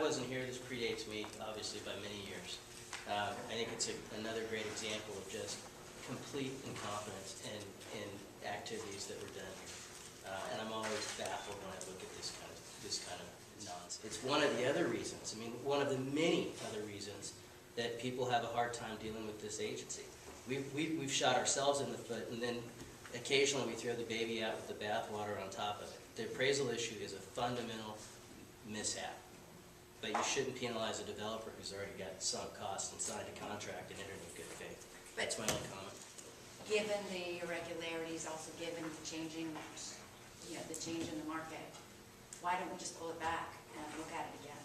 wasn't here, this predates me, obviously, by many years. I think it's another great example of just complete incompetence in activities that were done here. And I'm always baffled when I look at this kind of nonsense. It's one of the other reasons, one of the many other reasons that people have a hard time dealing with this agency. We've shot ourselves in the foot, and then occasionally we throw the baby out with the bathwater on top of it. The appraisal issue is a fundamental mishap. But you shouldn't penalize a developer who's already got sunk costs and signed a contract and entered in good faith. That's my only comment. Given the irregularities, also given the changing, the change in the market, why don't we just pull it back and look at it again?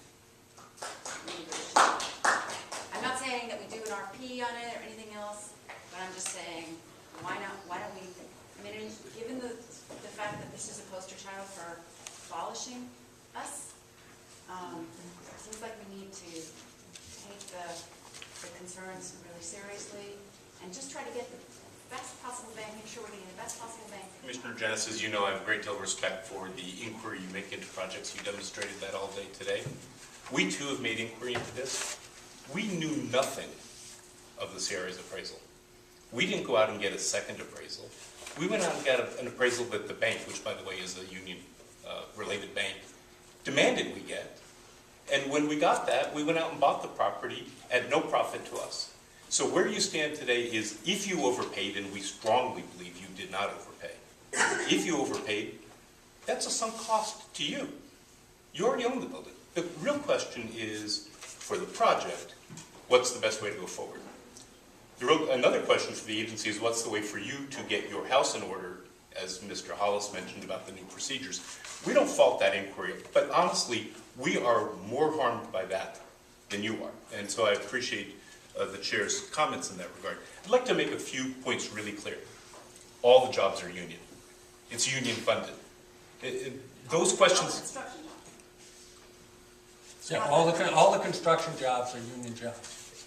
I'm not saying that we do an RP on it or anything else, but I'm just saying, why not? Why don't we? Given the fact that this is a poster child for abolishing us. It seems like we need to take the concerns really seriously and just try to get the best possible bang, make sure we're getting the best possible bang. Commissioner Janice, as you know, I have a great deal of respect for the inquiry you make into projects. You demonstrated that all day today. We too have made inquiry into this. We knew nothing of the CRA's appraisal. We didn't go out and get a second appraisal. We went out and got an appraisal that the bank, which by the way is a union-related bank, demanded we get. And when we got that, we went out and bought the property at no profit to us. So where you stand today is if you overpaid, and we strongly believe you did not overpay, if you overpaid, that's a sunk cost to you. You already own the building. The real question is, for the project, what's the best way to go forward? Another question for the agency is what's the way for you to get your house in order, as Mr. Hollis mentioned about the new procedures. We don't fault that inquiry, but honestly, we are more harmed by that than you are. And so I appreciate the Chair's comments in that regard. I'd like to make a few points really clear. All the jobs are union. It's union funded. Those questions... Yeah, all the construction jobs are union jobs.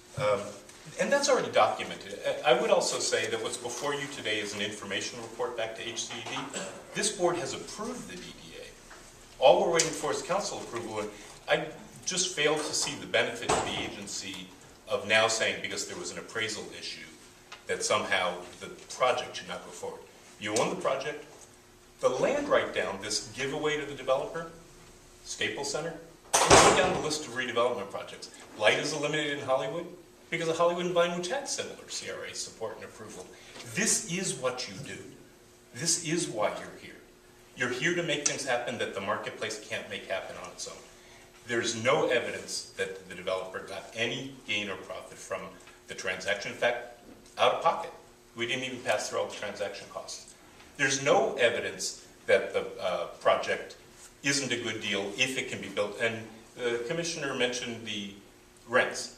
And that's already documented. I would also say that what's before you today is an information report back to HCED. This board has approved the DDA. All we're waiting for is council approval, and I just fail to see the benefit to the agency of now saying, because there was an appraisal issue, that somehow the project should not go forward. You own the project. The land write-down, this giveaway to the developer, Staples Center, go down the list of redevelopment projects. Light is eliminated in Hollywood because of Hollywood and Vine, which had similar CRA support and approval. This is what you do. This is why you're here. You're here to make things happen that the marketplace can't make happen on its own. There's no evidence that the developer got any gain or profit from the transaction. In fact, out of pocket. We didn't even pass through all the transaction costs. There's no evidence that the project isn't a good deal if it can be built. And the Commissioner mentioned the rents.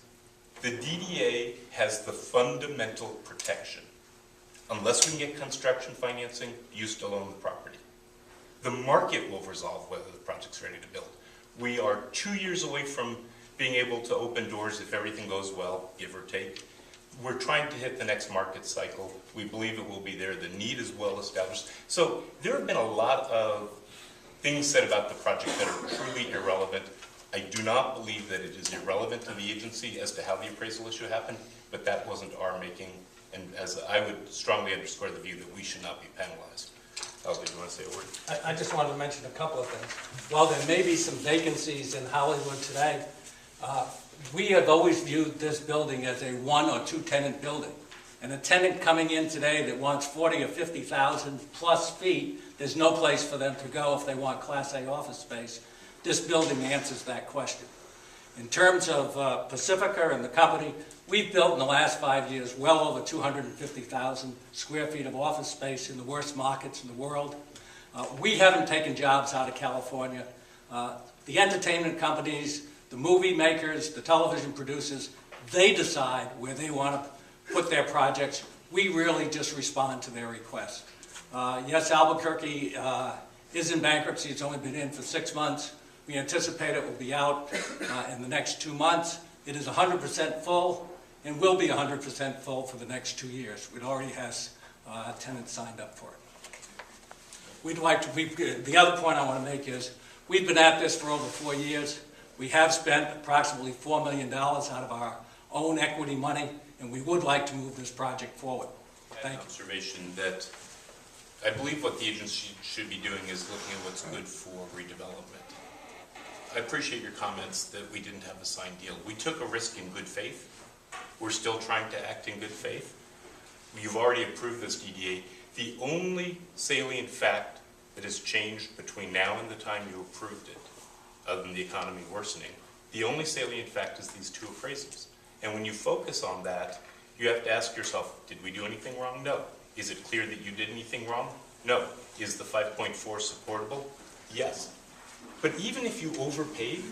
The DDA has the fundamental protection. Unless we can get construction financing, you still own the property. The market will resolve whether the project's ready to build. We are 2 years away from being able to open doors if everything goes well, give or take. We're trying to hit the next market cycle. We believe it will be there. The need is well established. So there have been a lot of things said about the project that are truly irrelevant. I do not believe that it is irrelevant to the agency as to how the appraisal issue happened, but that wasn't our making. And as I would strongly underscore the view that we should not be penalized. Elsie, do you want to say a word? I just wanted to mention a couple of things. While there may be some vacancies in Hollywood today, we have always viewed this building as a 1 or 2 tenant building. And a tenant coming in today that wants 40 or 50,000 plus feet, there's no place for them to go if they want Class A office space. This building answers that question. In terms of Pacifica and the company, we've built in the last 5 years well over 250,000 square feet of office space in the worst markets in the world. We haven't taken jobs out of California. The entertainment companies, the movie makers, the television producers, they decide where they want to put their projects. We really just respond to their requests. Yes, Albuquerque is in bankruptcy. It's only been in for 6 months. We anticipate it will be out in the next 2 months. It is 100% full and will be 100% full for the next 2 years. It already has tenants signed up for it. The other point I want to make is we've been at this for over 4 years. We have spent approximately $4 million out of our own equity money, and we would like to move this project forward. Thank you. Observation that I believe what the agency should be doing is looking at what's good for redevelopment. I appreciate your comments that we didn't have a signed deal. We took a risk in good faith. We're still trying to act in good faith. You've already approved this DDA. The only salient fact that has changed between now and the time you approved it, other than the economy worsening, the only salient fact is these two appraisals. And when you focus on that, you have to ask yourself, did we do anything wrong? No. Is it clear that you did anything wrong? No. Is the 5.4 supportable? Yes. But even if you overpaid,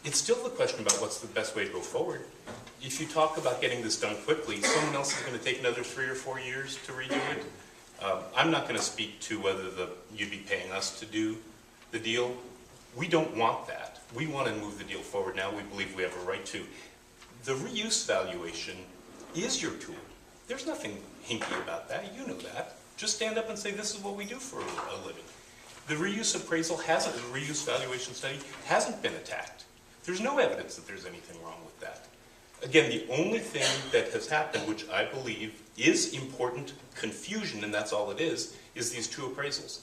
it's still the question about what's the best way to go forward. If you talk about getting this done quickly, someone else is going to take another 3 or 4 years to redo it. I'm not going to speak to whether you'd be paying us to do the deal. We don't want that. We want to move the deal forward now. We believe we have a right to. The reuse valuation is your tool. There's nothing hinky about that. You know that. Just stand up and say, this is what we do for a living. The reuse appraisal hasn't, the reuse valuation study hasn't been attacked. There's no evidence that there's anything wrong with that. Again, the only thing that has happened, which I believe is important confusion, and that's all it is these two appraisals.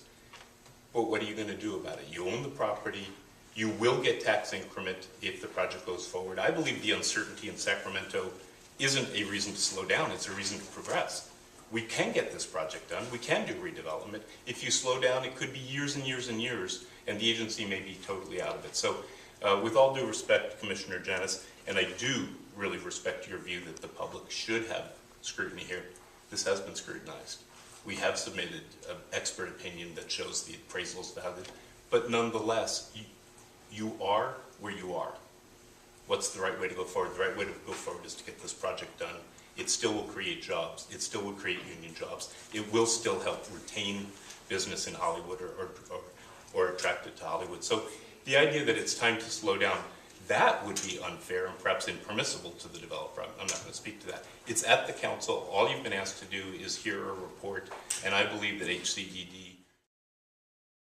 But what are you going to do about it? You own the property. You will get tax increment if the project goes forward. I believe the uncertainty in Sacramento isn't a reason to slow down. It's a reason to progress. We can get this project done. We can do redevelopment. If you slow down, it could be years and years and years, and the agency may be totally out of it. So with all due respect, Commissioner Janis, and I do really respect your view that the public should have scrutiny here, this has been scrutinized. We have submitted an expert opinion that shows the appraisal is valid, but nonetheless, you are where you are. What's the right way to go forward? The right way to go forward is to get this project done. It still will create jobs. It still will create union jobs. It will still help retain business in Hollywood or attract it to Hollywood. So the idea that it's time to slow down, that would be unfair and perhaps impermissible to the developer. I'm not going to speak to that. It's at the council. All you've been asked to do is hear a report, and I believe that HCDD